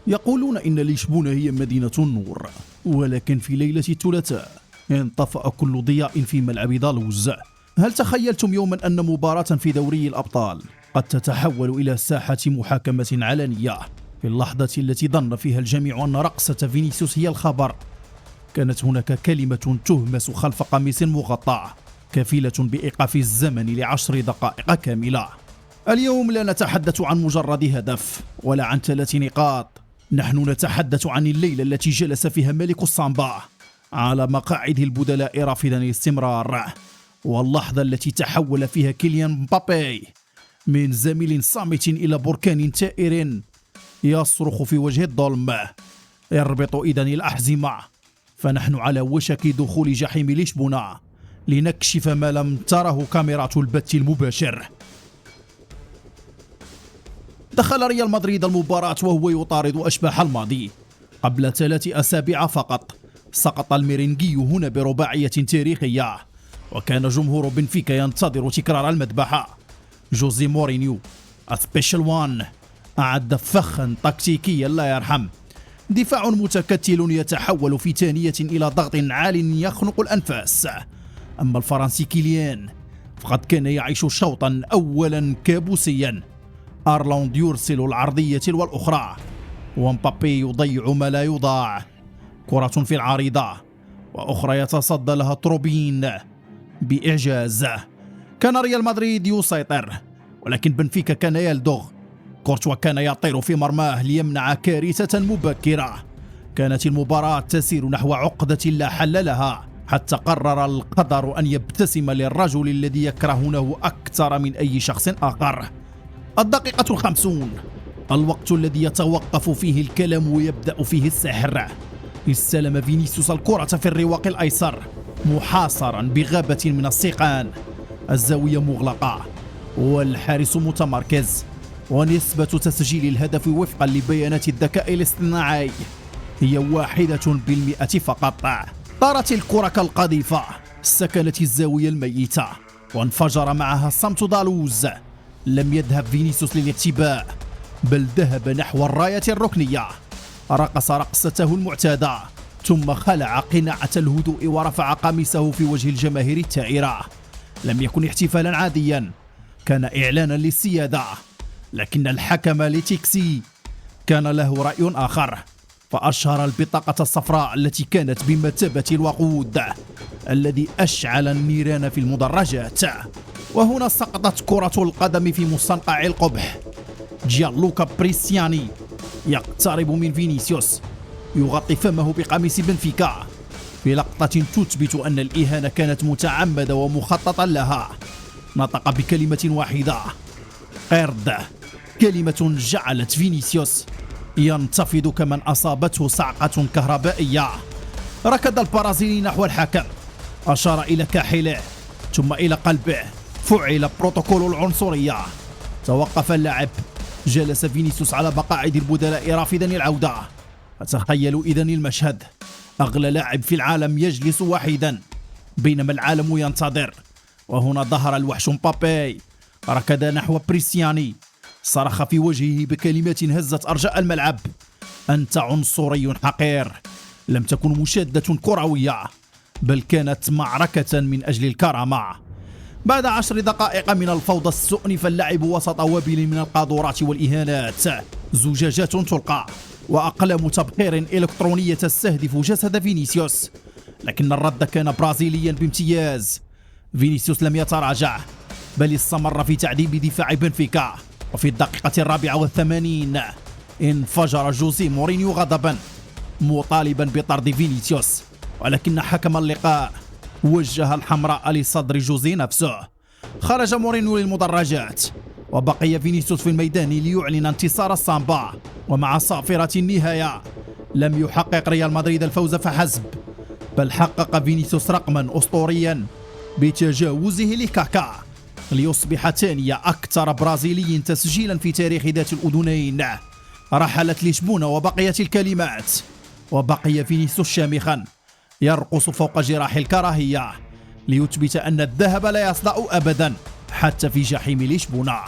يقولون إن لشبونة هي مدينة النور، ولكن في ليلة الثلاثاء انطفأ كل ضياء في ملعب دالوز. هل تخيلتم يوما أن مباراة في دوري الأبطال قد تتحول إلى ساحة محاكمة علنية في اللحظة التي ظن فيها الجميع أن رقصة فينيسيوس هي الخبر؟ كانت هناك كلمة تهمس خلف قميص مغطى كفيلة بإيقاف الزمن ل10 دقائق كاملة. اليوم لا نتحدث عن مجرد هدف ولا عن 3 نقاط، نحن نتحدث عن الليلة التي جلس فيها ملك السامبا على مقاعد البدلاء رافضا الاستمرار، واللحظة التي تحول فيها كيليان مبابي من زميل صامت إلى بركان ثائر يصرخ في وجه الظلم. اربطوا إذن الأحزمة، فنحن على وشك دخول جحيم لشبونة لنكشف ما لم تره كاميرات البث المباشر. دخل ريال مدريد المباراة وهو يطارد أشباح الماضي. قبل 3 أسابيع فقط سقط الميرينجي هنا برباعية تاريخية، وكان جمهور بنفيكا ينتظر تكرار المذبحة. جوزي مورينيو سبيشال وان أعد فخا تكتيكيا لا يرحم. دفاع متكتل يتحول في ثانية إلى ضغط عال يخنق الأنفاس. أما الفرنسي كيليان فقد كان يعيش شوطا أولا كابوسيا. أرلاند يرسل العرضية تلو الأخرى، ومبابي يضيع ما لا يضاع. كرة في العارضة وأخرى يتصدى لها تروبين بإعجاز. كان ريال مدريد يسيطر، ولكن بنفيكا كان يلدغ. كورتوا كان يطير في مرماه ليمنع كارثة مبكرة. كانت المباراة تسير نحو عقدة لا حل لها، حتى قرر القدر أن يبتسم للرجل الذي يكرهونه أكثر من أي شخص آخر. الدقيقة 50، الوقت الذي يتوقف فيه الكلام ويبدأ فيه السحر. استلم فينيسيوس الكرة في الرواق الأيسر محاصرا بغابة من السيقان. الزاوية مغلقة والحارس متمركز، ونسبة تسجيل الهدف وفقا لبيانات الذكاء الاصطناعي هي 1% فقط. طارت الكرة كالقذيفة، سكنت الزاوية الميتة وانفجر معها صمت دالوز. لم يذهب فينيسيوس للاختباء، بل ذهب نحو الراية الركنية. رقص رقصته المعتادة، ثم خلع قناعة الهدوء ورفع قميصه في وجه الجماهير الثائرة. لم يكن احتفالا عاديا، كان إعلانا للسيادة. لكن الحكم ليتيكسي كان له رأي آخر، فأشهر البطاقة الصفراء التي كانت بمثابة الوقود الذي أشعل النيران في المدرجات. وهنا سقطت كرة القدم في مستنقع القبح. جيانلوكا بريسياني يقترب من فينيسيوس، يغطي فمه بقميص بنفيكا في لقطة تثبت أن الإهانة كانت متعمدة ومخططا لها. نطق بكلمة واحدة: قرد، كلمة جعلت فينيسيوس ينتفض كمن أصابته صعقة كهربائية. ركض البرازيلي نحو الحكم، أشار إلى كاحله ثم إلى قلبه. فعل بروتوكول العنصرية. توقف اللاعب، جلس فينيسيوس على مقاعد البدلاء رافضا العودة. فتخيلوا إذن المشهد: أغلى لاعب في العالم يجلس وحيدا بينما العالم ينتظر. وهنا ظهر الوحش مبابي، ركض نحو بريسياني، صرخ في وجهه بكلمات هزت أرجاء الملعب: أنت عنصري حقير. لم تكن مشادة كروية، بل كانت معركة من أجل الكرامة. بعد 10 دقائق من الفوضى السؤنف، اللعب وسط وابل من القاذورات والإهانات. زجاجات تلقى وأقلام تبخير إلكترونية تستهدف جسد فينيسيوس، لكن الرد كان برازيليا بامتياز. فينيسيوس لم يتراجع، بل استمر في تعذيب دفاع بنفيكا. وفي الدقيقة 84 انفجر جوزي مورينيو غضبا مطالبا بطرد فينيسيوس، ولكن حكم اللقاء وجه الحمراء لصدر جوزي نفسه. خرج مورينيو للمدرجات، وبقي فينيسيوس في الميدان ليعلن انتصار السامبا. ومع صافرة النهاية لم يحقق ريال مدريد الفوز فحسب، بل حقق فينيسيوس رقما أسطوريا بتجاوزه لكاكا ليصبح ثاني أكثر برازيلي تسجيلا في تاريخ ذات الأذنين. رحلت لشبونة وبقيت الكلمات، وبقي فينيسيوس شامخا يرقص فوق جراح الكراهية ليثبت أن الذهب لا يصدأ أبدا حتى في جحيم لشبونة.